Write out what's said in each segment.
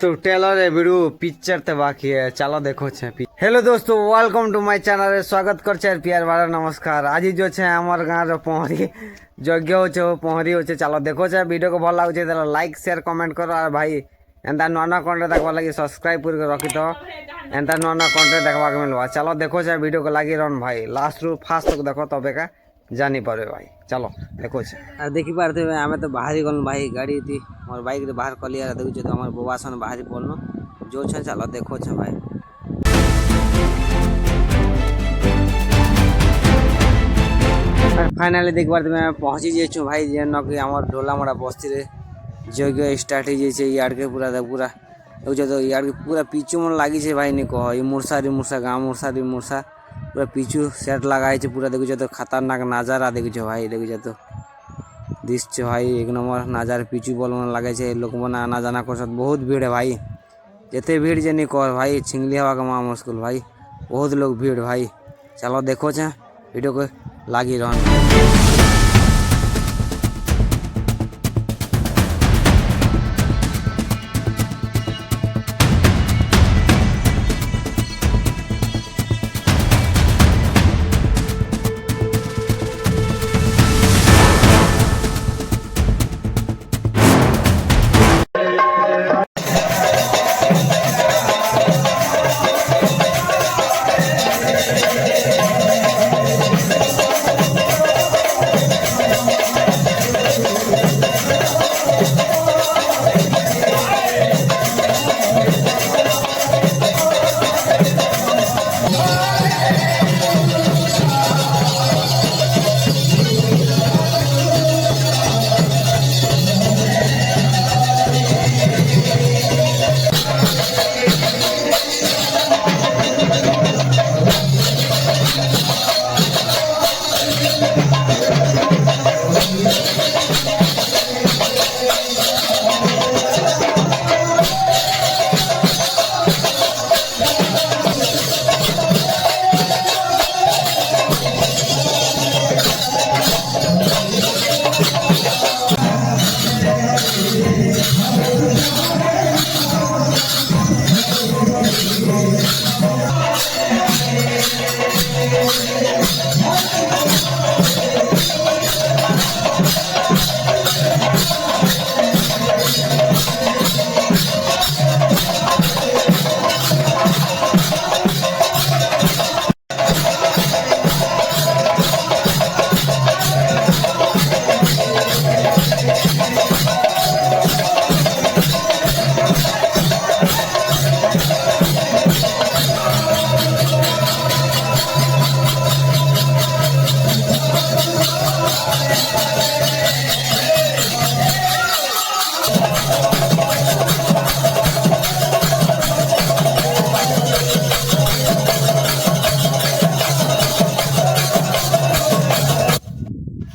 तो टेलर है video picture ते बाकी है, चलो देखो छे। हेलो दोस्तों, वेलकम टू माय चैनल। स्वागत कर छे प्यार वाला नमस्कार। आज जो छे हमर गाँव रो पहरी यज्ञ होचे, पहरी होचे। चलो देखो छे, वीडियो को भल लागुचे तो लाइक शेयर कमेंट करो। और भाई एंता नुआ नुआ कंटेंट देखवा लगी सब्सक्राइब कर रखी तो एंता नुआ नुआ कंटेंट देखवा के मिलवा। चलो देखो छे, वीडियो को लगी रहन भाई, लास्ट रू फास्ट तक देखो तबे का जानी पारे भाई। चलो देखो छे। आ देखि पारते आमे तो बाहरी गल भाई, गाड़ी थी मोर बाइक रे बाहर कलिया देखु तो हमर बउवा सन बाहरी पड़नो जो छे। चलो देखो छे भाई। फाइनली देख बार मैं पहुंची जाई छु भाई, जे न कि हमर ढोलामड़ा बस्ती रे जगह स्टार्ट हो जाई छे। यार के पूरा देखो तो यार के पूरा पीछू मन लागी छे भाई। नि कहो ई मुरसा गांव मुरसा पूरा पीछू सेट लगाई छे पूरा। देखो तो खतरनाक नजारा देखो भाई। देखो तो दृश्य भाई एक नंबर नजारा। पीछू बल मन लगे छे, लोग मन आना जाना कर सब। बहुत भीड़ है भाई, जते भीड़ जे नहीं कह भाई, छिंगली हवा का माँ मुश्किल भाई। बहुत लोग भीड़ भाई। चलो देखो छे, वीडियो को लागी रहन।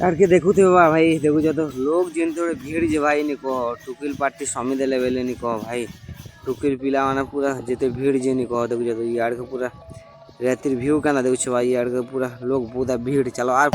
यार के देखु थे भाई। देखु तो लोग जिन थोड़े भीड़ जे भाई। नि कहो टुकिल पार्टी स्वामी देले बेले नि कहो भाई। टुकिल पिला माने पूरा जेते भीड़ जे नि कहो। देखु तो यार के पूरा रातिर व्यू काना देखु छ भाई। यार के पूरा लोग पूरा भीड़। चलो आर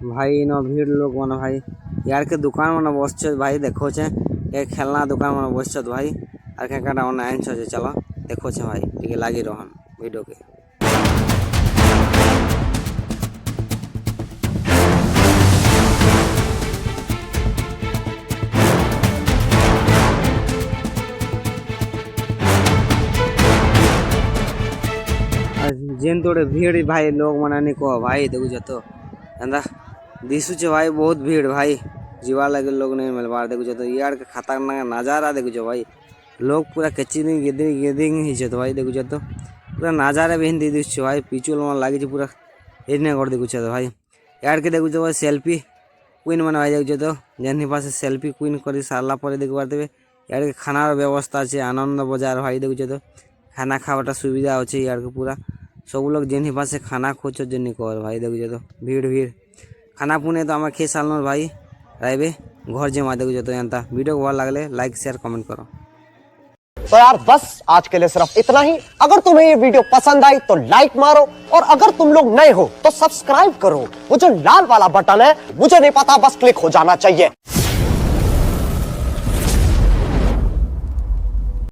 भाई नो भीड़ लोग मन भाई यार के दुकान मन बसछ भाई देखो छे एक खेलना दुकान मन बसछ भाई और के काटा ऑनलाइन छ चलो देखो छे भाई टिके लागी रहन वीडियो के जेन तोड़े भीड़ भाई लोग मनाने को भाई देखो तो एंदा दिसु छे भाई बहुत भीड़ भाई जीवा लगे लोग नहीं मिल बार देखो तो यार के खतरनाक नजारा देखो भाई लोग पूरा कच्ची गेदिंग ही छे तो भाई देखो तो पूरा नजारा भी हिंदी दिस छे भाई पिचुल मन लागे छे पूरा एने कर देखो तो भाई यार के देखो भाई सेल्फी क्वीन मन भाई देखो तो जेनी पास सेल्फी क्वीन करी सारला पर देखो देबे यार के खानार व्यवस्था छे आनंद बाजार भाई देखो तो खाना खावाटा सुविधा अच्छे यार के पूरा सब लोग जेनी पास खाना खोज जेनी कर भाई देखो तो भीड़ भीड़ खाना पुने तो आमार खे साल भाई राइबे घर जमा देखो तो एंता वीडियो को भल लगले लाइक शेयर कमेंट करो। तो यार बस आज के लिए सिर्फ इतना ही। अगर तुम्हें ये वीडियो पसंद आई तो लाइक मारो और अगर तुम लोग नए हो तो सब्सक्राइब करो। वो जो लाल वाला बटन है मुझे नहीं पता बस क्लिक हो जाना चाहिए।